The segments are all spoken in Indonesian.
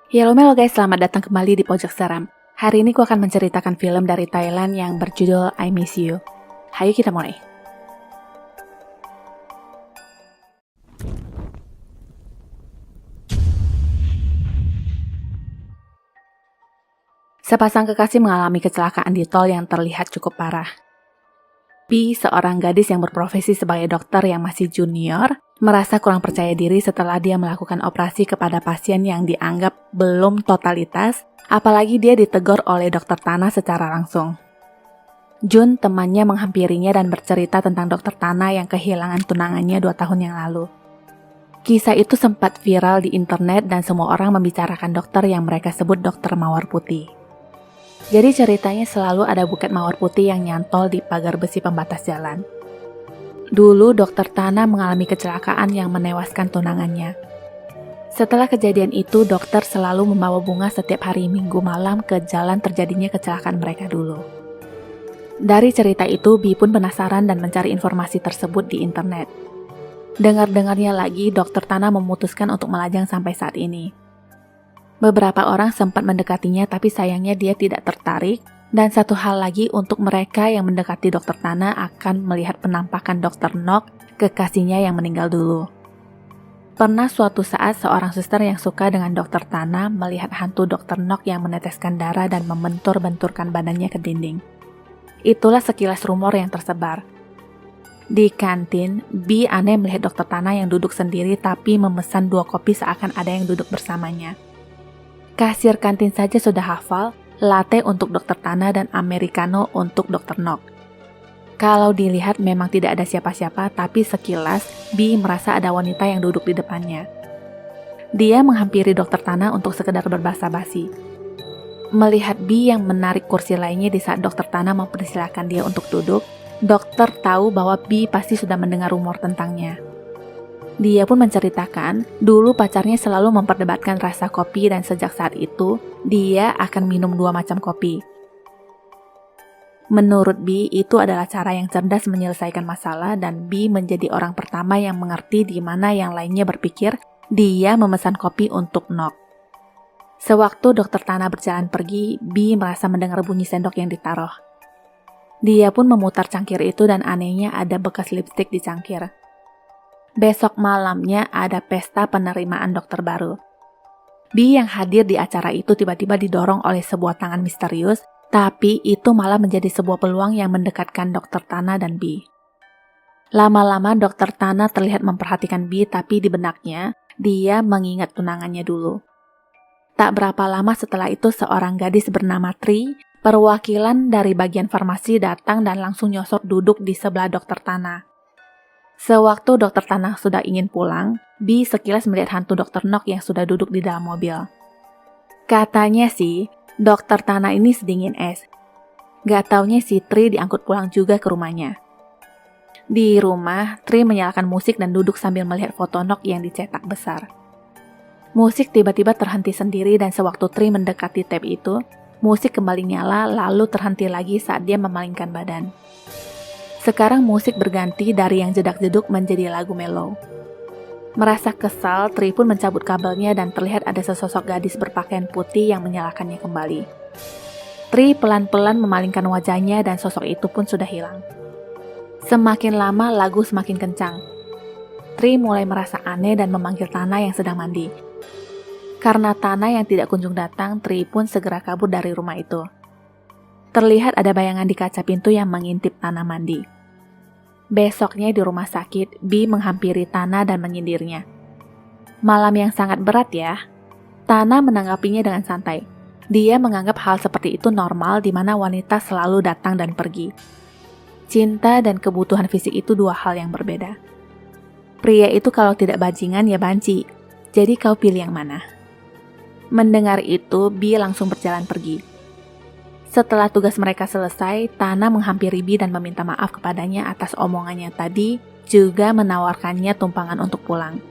Halo guys, selamat datang kembali di Pojok Seram. Hari ini aku akan menceritakan film dari Thailand yang berjudul I Miss You. Hayo kita mulai. Sepasang kekasih mengalami kecelakaan di tol yang terlihat cukup parah. P, seorang gadis yang berprofesi sebagai dokter yang masih junior, merasa kurang percaya diri setelah dia melakukan operasi kepada pasien yang dianggap belum totalitas, apalagi dia ditegur oleh dokter Tana secara langsung. Jun, temannya, menghampirinya dan bercerita tentang dokter Tana yang kehilangan tunangannya 2 tahun yang lalu. Kisah itu sempat viral di internet dan semua orang membicarakan dokter yang mereka sebut dokter mawar putih. Jadi ceritanya selalu ada buket mawar putih yang nyantol di pagar besi pembatas jalan. Dulu dokter Tana mengalami kecelakaan yang menewaskan tunangannya. Setelah kejadian itu, dokter selalu membawa bunga setiap hari Minggu malam ke jalan terjadinya kecelakaan mereka dulu. Dari cerita itu, Bi pun penasaran dan mencari informasi tersebut di internet. Dengar-dengarnya lagi, dokter Tana memutuskan untuk melajang sampai saat ini. Beberapa orang sempat mendekatinya tapi sayangnya dia tidak tertarik, dan satu hal lagi untuk mereka yang mendekati dokter Tana akan melihat penampakan dokter Nok, kekasihnya yang meninggal dulu. Pernah suatu saat seorang suster yang suka dengan dokter Tana melihat hantu dokter Nok yang meneteskan darah dan membentur-benturkan badannya ke dinding. Itulah sekilas rumor yang tersebar. Di kantin, Bi aneh melihat dokter Tana yang duduk sendiri tapi memesan 2 kopi seakan ada yang duduk bersamanya. Kasir kantin saja sudah hafal, latte untuk dokter Tana dan americano untuk dokter Nok. Kalau dilihat memang tidak ada siapa-siapa, tapi sekilas Bi merasa ada wanita yang duduk di depannya. Dia menghampiri dokter Tana untuk sekedar berbasa-basi. Melihat Bi yang menarik kursi lainnya di saat dokter Tana mempersilahkan dia untuk duduk, dokter tahu bahwa Bi pasti sudah mendengar rumor tentangnya. Dia pun menceritakan, dulu pacarnya selalu memperdebatkan rasa kopi dan sejak saat itu, dia akan minum 2 macam kopi. Menurut Bi, itu adalah cara yang cerdas menyelesaikan masalah dan Bi menjadi orang pertama yang mengerti di mana yang lainnya berpikir dia memesan kopi untuk Nok. Sewaktu dokter Tana berjalan pergi, Bi merasa mendengar bunyi sendok yang ditaruh. Dia pun memutar cangkir itu dan anehnya ada bekas lipstik di cangkir. Besok malamnya ada pesta penerimaan dokter baru. Bi yang hadir di acara itu tiba-tiba didorong oleh sebuah tangan misterius, tapi itu malah menjadi sebuah peluang yang mendekatkan dokter Tana dan Bi. Lama-lama dokter Tana terlihat memperhatikan Bi, tapi di benaknya, dia mengingat tunangannya dulu. Tak berapa lama setelah itu seorang gadis bernama Tri, perwakilan dari bagian farmasi datang dan langsung nyosor duduk di sebelah dokter Tana. Sewaktu dokter Tana sudah ingin pulang, Bi sekilas melihat hantu dokter Nok yang sudah duduk di dalam mobil. Katanya sih, dokter Tana ini sedingin es. Gak taunya si Tri diangkut pulang juga ke rumahnya. Di rumah, Tri menyalakan musik dan duduk sambil melihat foto Nok yang dicetak besar. Musik tiba-tiba terhenti sendiri dan sewaktu Tri mendekati tab itu, musik kembali nyala lalu terhenti lagi saat dia memalingkan badan. Sekarang musik berganti dari yang jedak-jeduk menjadi lagu mellow. Merasa kesal, Tri pun mencabut kabelnya dan terlihat ada sesosok gadis berpakaian putih yang menyalakannya kembali. Tri pelan-pelan memalingkan wajahnya dan sosok itu pun sudah hilang. Semakin lama lagu semakin kencang. Tri mulai merasa aneh dan memanggil Tana yang sedang mandi. Karena Tana yang tidak kunjung datang, Tri pun segera kabur dari rumah itu. Terlihat ada bayangan di kaca pintu yang mengintip Tana mandi. Besoknya di rumah sakit, Bi menghampiri Tana dan menyindirnya. Malam yang sangat berat ya. Tana menanggapinya dengan santai. Dia menganggap hal seperti itu normal di mana wanita selalu datang dan pergi. Cinta dan kebutuhan fisik itu 2 hal yang berbeda. Pria itu kalau tidak bajingan ya banci. Jadi kau pilih yang mana? Mendengar itu, Bi langsung berjalan pergi. Setelah tugas mereka selesai, Tana menghampiri Bi dan meminta maaf kepadanya atas omongannya tadi, juga menawarkannya tumpangan untuk pulang.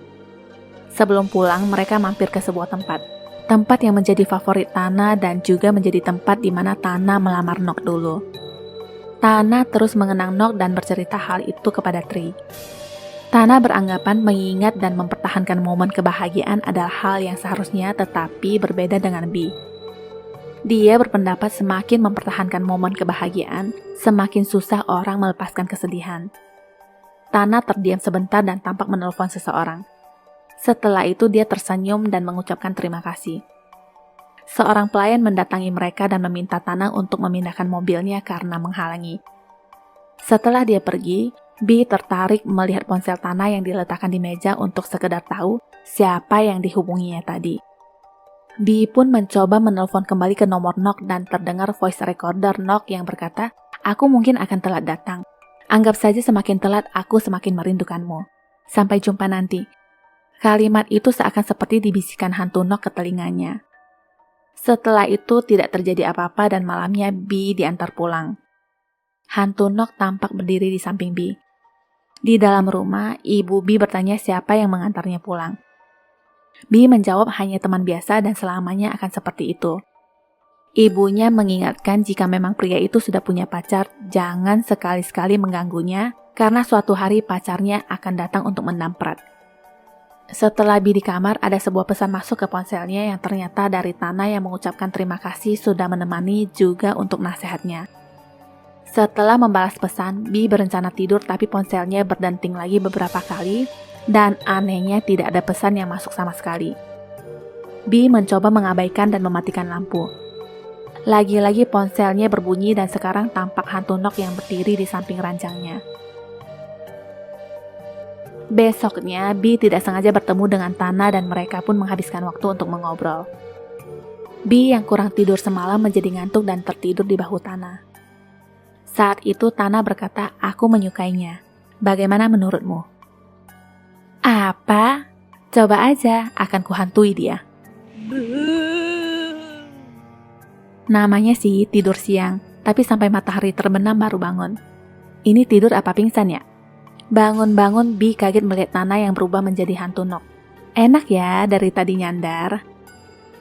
Sebelum pulang, mereka mampir ke sebuah tempat yang menjadi favorit Tana dan juga menjadi tempat di mana Tana melamar Nok dulu. Tana terus mengenang Nok dan bercerita hal itu kepada Tri. Tana beranggapan mengingat dan mempertahankan momen kebahagiaan adalah hal yang seharusnya tetapi berbeda dengan B. Dia berpendapat semakin mempertahankan momen kebahagiaan, semakin susah orang melepaskan kesedihan. Tana terdiam sebentar dan tampak menelpon seseorang. Setelah itu dia tersenyum dan mengucapkan terima kasih. Seorang pelayan mendatangi mereka dan meminta Tana untuk memindahkan mobilnya karena menghalangi. Setelah dia pergi, B tertarik melihat ponsel Tana yang diletakkan di meja untuk sekedar tahu siapa yang dihubunginya tadi. B pun mencoba menelpon kembali ke nomor Nok dan terdengar voice recorder Nok yang berkata, "Aku mungkin akan telat datang. Anggap saja semakin telat aku semakin merindukanmu. Sampai jumpa nanti." Kalimat itu seakan seperti dibisikkan hantu Nok ke telinganya. Setelah itu tidak terjadi apa-apa dan malamnya B diantar pulang. Hantu Nok tampak berdiri di samping B. Di dalam rumah, ibu B bertanya siapa yang mengantarnya pulang. B menjawab hanya teman biasa dan selamanya akan seperti itu. Ibunya mengingatkan jika memang pria itu sudah punya pacar, jangan sekali-sekali mengganggunya karena suatu hari pacarnya akan datang untuk mendamprat. Setelah B di kamar, ada sebuah pesan masuk ke ponselnya yang ternyata dari Tana yang mengucapkan terima kasih sudah menemani juga untuk nasihatnya. Setelah membalas pesan, B berencana tidur tapi ponselnya berdenting lagi beberapa kali dan anehnya tidak ada pesan yang masuk sama sekali. B mencoba mengabaikan dan mematikan lampu. Lagi-lagi ponselnya berbunyi dan sekarang tampak hantu Nok yang berdiri di samping ranjangnya. Besoknya, B tidak sengaja bertemu dengan Tana dan mereka pun menghabiskan waktu untuk mengobrol. B yang kurang tidur semalam menjadi ngantuk dan tertidur di bahu Tana. Saat itu Tana berkata, "Aku menyukainya. Bagaimana menurutmu?" "Apa? Coba aja, akan kuhantui dia." Namanya sih tidur siang, tapi sampai matahari terbenam baru bangun. Ini tidur apa pingsan ya? Bangun-bangun B kaget melihat Tana yang berubah menjadi hantu Nok. Enak ya dari tadi nyandar.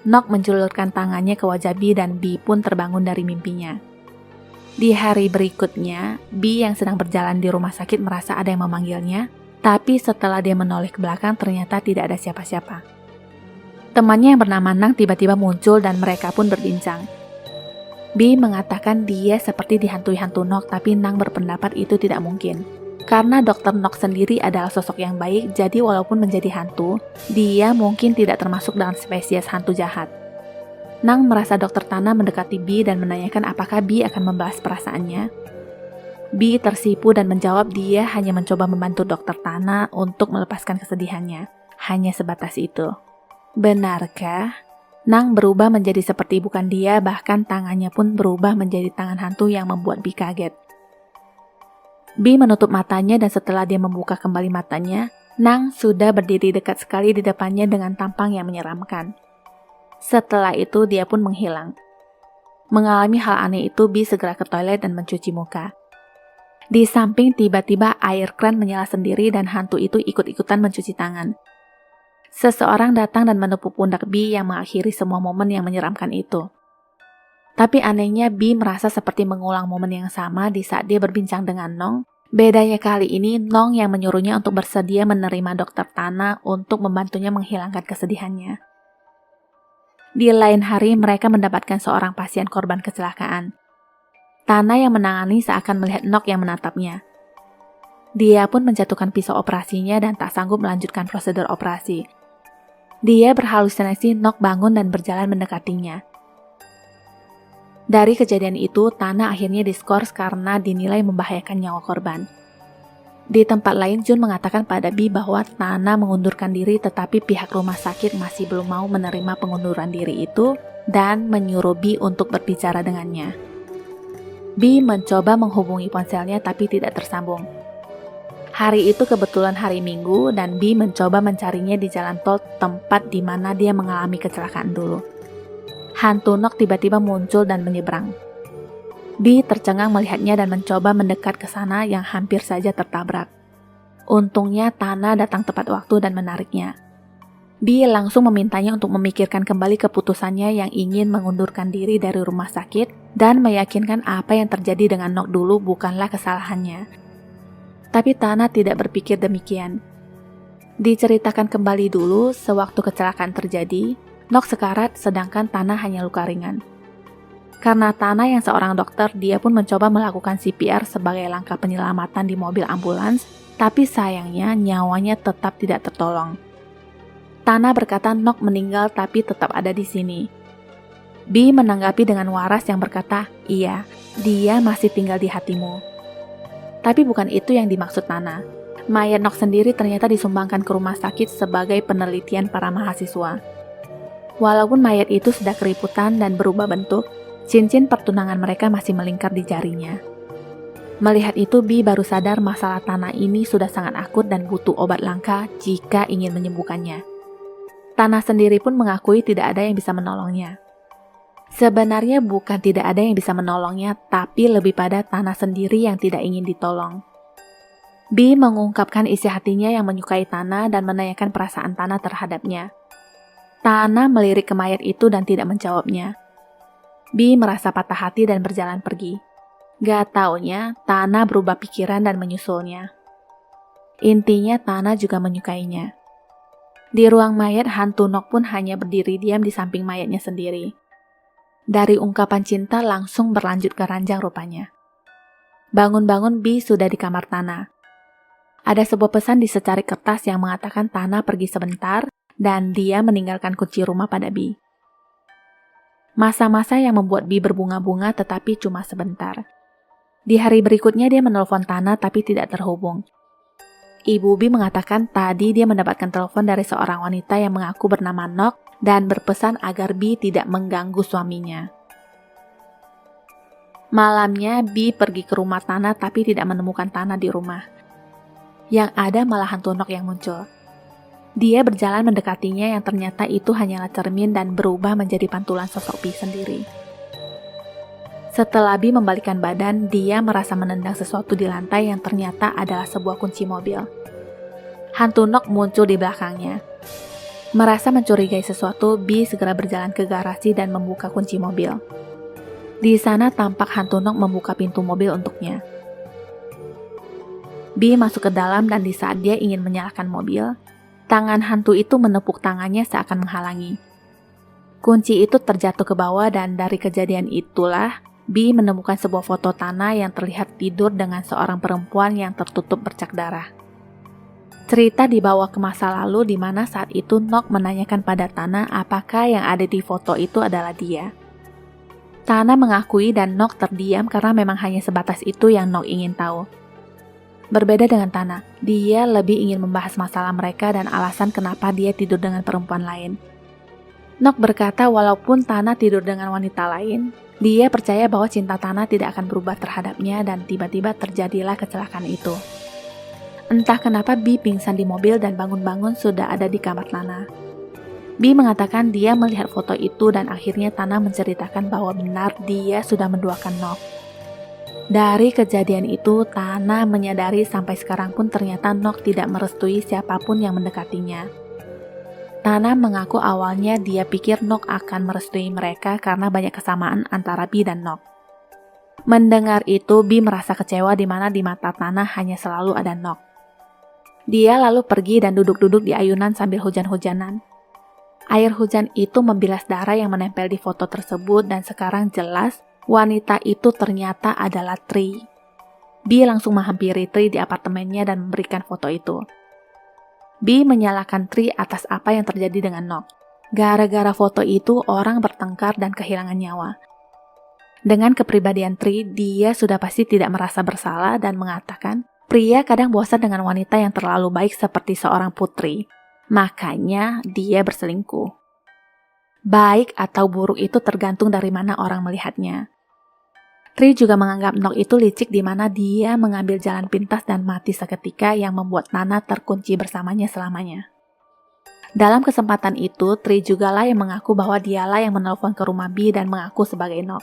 Nok menjulurkan tangannya ke wajah B dan B pun terbangun dari mimpinya. Di hari berikutnya, B yang sedang berjalan di rumah sakit merasa ada yang memanggilnya, tapi setelah dia menoleh ke belakang ternyata tidak ada siapa-siapa. Temannya yang bernama Nang tiba-tiba muncul dan mereka pun berbincang. B mengatakan dia seperti dihantui hantu Nok, tapi Nang berpendapat itu tidak mungkin. Karena Dr. Nok sendiri adalah sosok yang baik, jadi walaupun menjadi hantu, dia mungkin tidak termasuk dalam spesies hantu jahat. Nang merasa Dr. Tana mendekati B dan menanyakan apakah B akan membalas perasaannya. B tersipu dan menjawab dia hanya mencoba membantu Dr. Tana untuk melepaskan kesedihannya. Hanya sebatas itu. Benarkah? Nang berubah menjadi seperti bukan dia, bahkan tangannya pun berubah menjadi tangan hantu yang membuat B kaget. B menutup matanya dan setelah dia membuka kembali matanya, Nang sudah berdiri dekat sekali di depannya dengan tampang yang menyeramkan. Setelah itu dia pun menghilang. Mengalami hal aneh itu, B segera ke toilet dan mencuci muka. Di samping tiba-tiba air kran menyala sendiri dan hantu itu ikut-ikutan mencuci tangan. Seseorang datang dan menepuk pundak B yang mengakhiri semua momen yang menyeramkan itu. Tapi anehnya B merasa seperti mengulang momen yang sama di saat dia berbincang dengan Nong. Bedanya kali ini Nong yang menyuruhnya untuk bersedia menerima Dr. Tana untuk membantunya menghilangkan kesedihannya. Di lain hari, mereka mendapatkan seorang pasien korban kecelakaan. Tana yang menangani seakan melihat Nok yang menatapnya. Dia pun menjatuhkan pisau operasinya dan tak sanggup melanjutkan prosedur operasi. Dia berhalusinasi Nok bangun dan berjalan mendekatinya. Dari kejadian itu, Tana akhirnya diskors karena dinilai membahayakan nyawa korban. Di tempat lain, Jun mengatakan pada B bahwa Tana mengundurkan diri tetapi pihak rumah sakit masih belum mau menerima pengunduran diri itu dan menyuruh B untuk berbicara dengannya. B mencoba menghubungi ponselnya tapi tidak tersambung. Hari itu kebetulan hari Minggu dan B mencoba mencarinya di jalan tol tempat di mana dia mengalami kecelakaan dulu. Hantu Nok tiba-tiba muncul dan menyeberang. B tercengang melihatnya dan mencoba mendekat ke sana yang hampir saja tertabrak. Untungnya Tana datang tepat waktu dan menariknya. B langsung memintanya untuk memikirkan kembali keputusannya yang ingin mengundurkan diri dari rumah sakit dan meyakinkan apa yang terjadi dengan Nok dulu bukanlah kesalahannya. Tapi Tana tidak berpikir demikian. Diceritakan kembali dulu sewaktu kecelakaan terjadi, Nok sekarat sedangkan Tana hanya luka ringan. Karena Tana yang seorang dokter, dia pun mencoba melakukan CPR sebagai langkah penyelamatan di mobil ambulans, tapi sayangnya nyawanya tetap tidak tertolong. Tana berkata Nok meninggal tapi tetap ada di sini. B menanggapi dengan waras yang berkata, iya, dia masih tinggal di hatimu. Tapi bukan itu yang dimaksud Tana. Mayat Nok sendiri ternyata disumbangkan ke rumah sakit sebagai penelitian para mahasiswa. Walaupun mayat itu sudah keriputan dan berubah bentuk, cincin pertunangan mereka masih melingkar di jarinya. Melihat itu, B baru sadar masalah Tana ini sudah sangat akut dan butuh obat langka jika ingin menyembuhkannya. Tana sendiri pun mengakui tidak ada yang bisa menolongnya. Sebenarnya bukan tidak ada yang bisa menolongnya, tapi lebih pada Tana sendiri yang tidak ingin ditolong. B mengungkapkan isi hatinya yang menyukai Tana dan menanyakan perasaan Tana terhadapnya. Tana melirik ke mayat itu dan tidak menjawabnya. B merasa patah hati dan berjalan pergi. Gak taunya, Tana berubah pikiran dan menyusulnya. Intinya Tana juga menyukainya. Di ruang mayat, hantu Nok pun hanya berdiri diam di samping mayatnya sendiri. Dari ungkapan cinta langsung berlanjut ke ranjang rupanya. Bangun-bangun B sudah di kamar Tana. Ada sebuah pesan di secari kertas yang mengatakan Tana pergi sebentar dan dia meninggalkan kunci rumah pada B. Masa-masa yang membuat B berbunga-bunga tetapi cuma sebentar. Di hari berikutnya dia menelpon Tana tapi tidak terhubung. Ibu B mengatakan tadi dia mendapatkan telepon dari seorang wanita yang mengaku bernama Nok dan berpesan agar B tidak mengganggu suaminya. Malamnya B pergi ke rumah Tana tapi tidak menemukan Tana di rumah. Yang ada malah hantu Nok yang muncul. Dia berjalan mendekatinya yang ternyata itu hanyalah cermin dan berubah menjadi pantulan sosok B sendiri. Setelah B membalikkan badan, dia merasa menendang sesuatu di lantai yang ternyata adalah sebuah kunci mobil. Hantu Nok muncul di belakangnya. Merasa mencurigai sesuatu, B segera berjalan ke garasi dan membuka kunci mobil. Di sana tampak hantu Nok membuka pintu mobil untuknya. B masuk ke dalam dan di saat dia ingin menyalakan mobil, tangan hantu itu menepuk tangannya seakan menghalangi. Kunci itu terjatuh ke bawah dan dari kejadian itulah B menemukan sebuah foto Tana yang terlihat tidur dengan seorang perempuan yang tertutup bercak darah. Cerita dibawa ke masa lalu di mana saat itu Nok menanyakan pada Tana apakah yang ada di foto itu adalah dia. Tana mengakui dan Nok terdiam karena memang hanya sebatas itu yang Nok ingin tahu. Berbeda dengan Tana, dia lebih ingin membahas masalah mereka dan alasan kenapa dia tidur dengan perempuan lain. Nok berkata walaupun Tana tidur dengan wanita lain, dia percaya bahwa cinta Tana tidak akan berubah terhadapnya dan tiba-tiba terjadilah kecelakaan itu. Entah kenapa B pingsan di mobil dan bangun-bangun sudah ada di kamar Tana. B mengatakan dia melihat foto itu dan akhirnya Tana menceritakan bahwa benar dia sudah menduakan Nok. Dari kejadian itu, Tana menyadari sampai sekarang pun ternyata Nok tidak merestui siapapun yang mendekatinya. Tana mengaku awalnya dia pikir Nok akan merestui mereka karena banyak kesamaan antara B dan Nok. Mendengar itu, B merasa kecewa di mana di mata Tana hanya selalu ada Nok. Dia lalu pergi dan duduk-duduk di ayunan sambil hujan-hujanan. Air hujan itu membilas darah yang menempel di foto tersebut dan sekarang jelas wanita itu ternyata adalah Tri. B langsung menghampiri Tri di apartemennya dan memberikan foto itu. B menyalahkan Tri atas apa yang terjadi dengan Nok. Gara-gara foto itu orang bertengkar dan kehilangan nyawa. Dengan kepribadian Tri, dia sudah pasti tidak merasa bersalah dan mengatakan, pria kadang bosan dengan wanita yang terlalu baik seperti seorang putri. Makanya dia berselingkuh. Baik atau buruk itu tergantung dari mana orang melihatnya. Tri juga menganggap Nok itu licik di mana dia mengambil jalan pintas dan mati seketika yang membuat Tana terkunci bersamanya selamanya. Dalam kesempatan itu, Tri jugalah yang mengaku bahwa dialah yang menelpon ke rumah B dan mengaku sebagai Nok.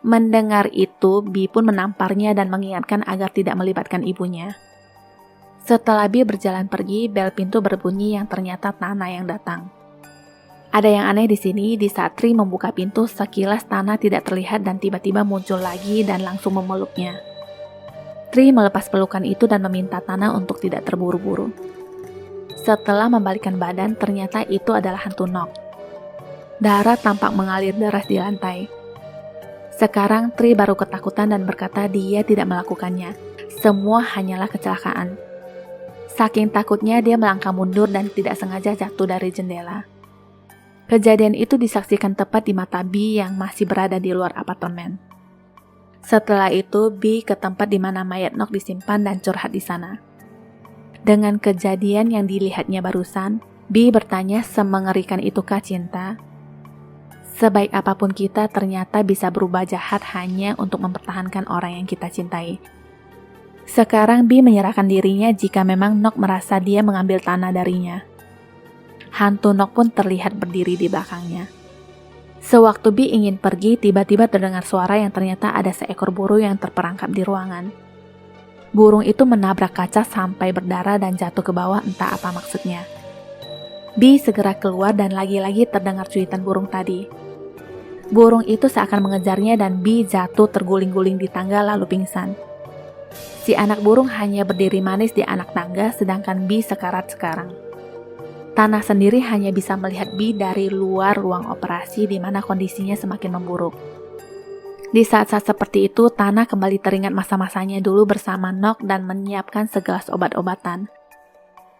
Mendengar itu, B pun menamparnya dan mengingatkan agar tidak melibatkan ibunya. Setelah B berjalan pergi, bel pintu berbunyi yang ternyata Tana yang datang. Ada yang aneh di sini, di saat Tri membuka pintu, sekilas Tana tidak terlihat dan tiba-tiba muncul lagi dan langsung memeluknya. Tri melepas pelukan itu dan meminta Tana untuk tidak terburu-buru. Setelah membalikkan badan, ternyata itu adalah hantu Nok. Darah tampak mengalir deras di lantai. Sekarang Tri baru ketakutan dan berkata dia tidak melakukannya. Semua hanyalah kecelakaan. Saking takutnya dia melangkah mundur dan tidak sengaja jatuh dari jendela. Kejadian itu disaksikan tepat di mata B yang masih berada di luar apartemen. Setelah itu, B ke tempat di mana mayat Nok disimpan dan curhat di sana. Dengan kejadian yang dilihatnya barusan, B bertanya, semengerikan itukah cinta? Sebaik apapun kita ternyata bisa berubah jahat hanya untuk mempertahankan orang yang kita cintai. Sekarang B menyerahkan dirinya jika memang Nok merasa dia mengambil Tana darinya. Hantu Nok pun terlihat berdiri di belakangnya. Sewaktu B ingin pergi, tiba-tiba terdengar suara yang ternyata ada seekor burung yang terperangkap di ruangan. Burung itu menabrak kaca sampai berdarah dan jatuh ke bawah, entah apa maksudnya. B segera keluar dan lagi-lagi terdengar cuitan burung tadi. Burung itu seakan mengejarnya dan B jatuh terguling-guling di tangga lalu pingsan. Si anak burung hanya berdiri manis di anak tangga sedangkan B sekarat sekarang. Tana sendiri hanya bisa melihat B dari luar ruang operasi di mana kondisinya semakin memburuk. Di saat-saat seperti itu, Tana kembali teringat masa-masanya dulu bersama Nok dan menyiapkan segelas obat-obatan.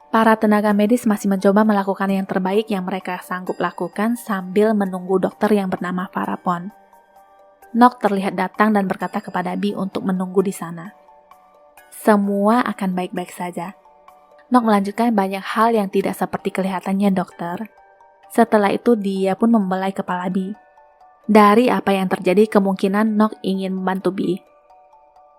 Para tenaga medis masih mencoba melakukan yang terbaik yang mereka sanggup lakukan sambil menunggu dokter yang bernama Farapon. Nok terlihat datang dan berkata kepada B untuk menunggu di sana. Semua akan baik-baik saja. Nok melanjutkan banyak hal yang tidak seperti kelihatannya dokter. Setelah itu dia pun membelai kepala B. Dari apa yang terjadi kemungkinan Nok ingin membantu B.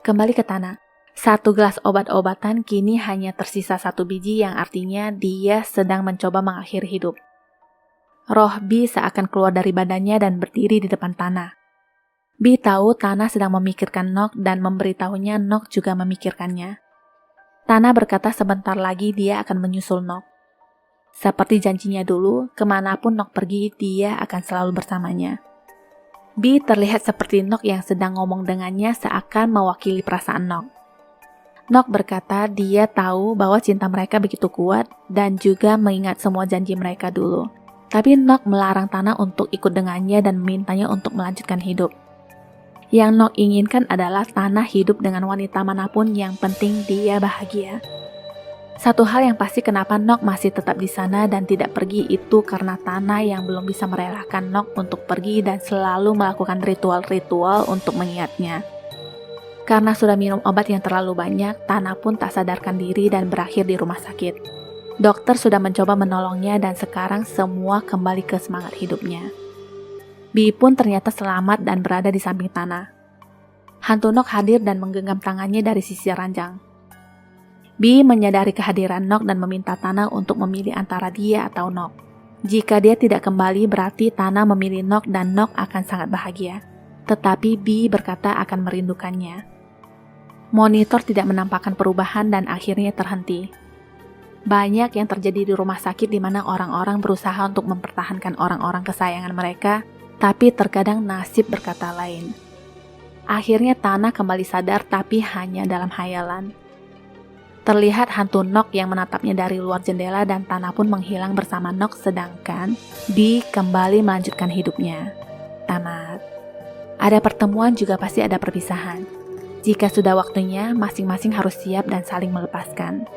Kembali ke Tana. 1 gelas obat-obatan kini hanya tersisa 1 biji yang artinya dia sedang mencoba mengakhiri hidup. Roh B seakan keluar dari badannya dan berdiri di depan Tana. B tahu Tana sedang memikirkan Nok dan memberitahunya Nok juga memikirkannya. Tana berkata sebentar lagi dia akan menyusul Nok. Seperti janjinya dulu, kemanapun Nok pergi, dia akan selalu bersamanya. B terlihat seperti Nok yang sedang ngomong dengannya seakan mewakili perasaan Nok. Nok berkata dia tahu bahwa cinta mereka begitu kuat dan juga mengingat semua janji mereka dulu. Tapi Nok melarang Tana untuk ikut dengannya dan memintanya untuk melanjutkan hidup. Yang Nok inginkan adalah Tana hidup dengan wanita manapun, yang penting dia bahagia. Satu hal yang pasti kenapa Nok masih tetap di sana dan tidak pergi itu karena Tana yang belum bisa merelakan Nok untuk pergi dan selalu melakukan ritual-ritual untuk mengingatnya. Karena sudah minum obat yang terlalu banyak, Tana pun tak sadarkan diri dan berakhir di rumah sakit. Dokter sudah mencoba menolongnya dan sekarang semua kembali ke semangat hidupnya. B pun ternyata selamat dan berada di samping Tana. Hantu Nok hadir dan menggenggam tangannya dari sisi ranjang. B menyadari kehadiran Nok dan meminta Tana untuk memilih antara dia atau Nok. Jika dia tidak kembali berarti Tana memilih Nok dan Nok akan sangat bahagia. Tetapi B berkata akan merindukannya. Monitor tidak menampakkan perubahan dan akhirnya terhenti. Banyak yang terjadi di rumah sakit di mana orang-orang berusaha untuk mempertahankan orang-orang kesayangan mereka, tapi terkadang nasib berkata lain. Akhirnya Tana kembali sadar tapi hanya dalam hayalan. Terlihat hantu Nok yang menatapnya dari luar jendela dan Tana pun menghilang bersama Nok sedangkan B kembali melanjutkan hidupnya. Tamat. Ada pertemuan juga pasti ada perpisahan. Jika sudah waktunya, masing-masing harus siap dan saling melepaskan.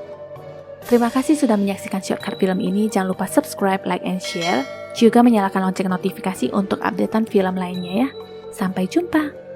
Terima kasih sudah menyaksikan shortcut film ini. Jangan lupa subscribe, like, and share. Juga menyalakan lonceng notifikasi untuk updatean film lainnya ya. Sampai jumpa!